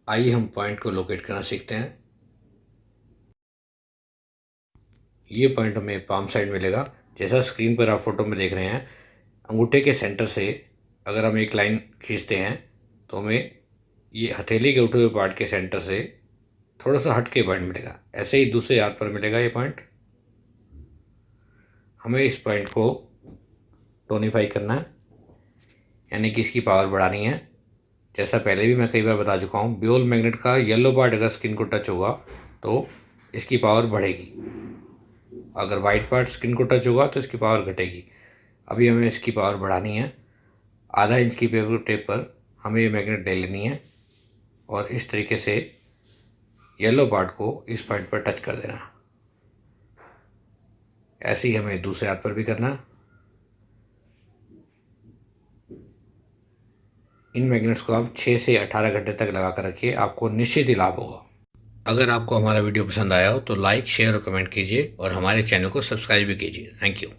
आइए हम पॉइंट को लोकेट करना सीखते हैं। ये पॉइंट हमें पाम साइड मिलेगा। जैसा स्क्रीन पर आप फोटो में देख रहे हैं, अंगूठे के सेंटर से अगर हम एक लाइन खींचते हैं तो हमें ये हथेली के उठे हुए पार्ट के सेंटर से थोड़ा सा हट के पॉइंट मिलेगा। ऐसे ही दूसरे हाथ पर मिलेगा ये पॉइंट। हमें इस पॉइंट को टोनीफाई करना है, यानी कि इसकी पावर बढ़ानी है। जैसा पहले भी मैं कई बार बता चुका हूँ, बियोल मैग्नेट का येलो पार्ट अगर स्किन को टच होगा तो इसकी पावर बढ़ेगी, अगर वाइट पार्ट स्किन को टच होगा तो इसकी पावर घटेगी। अभी हमें इसकी पावर बढ़ानी है। आधा इंच की पेपर टेप पर हमें ये मैग्नेट ले लेनी है और इस तरीके से येलो पार्ट को इस पॉइंट पर टच कर देना। ऐसे ही हमें दूसरे हाथ पर भी करना। इन मैग्नेट्स को आप 6 से 18 घंटे तक लगा कर रखिए, आपको निश्चित ही लाभ होगा। अगर आपको हमारा वीडियो पसंद आया हो तो लाइक, शेयर और कमेंट कीजिए और हमारे चैनल को सब्सक्राइब भी कीजिए। Thank you.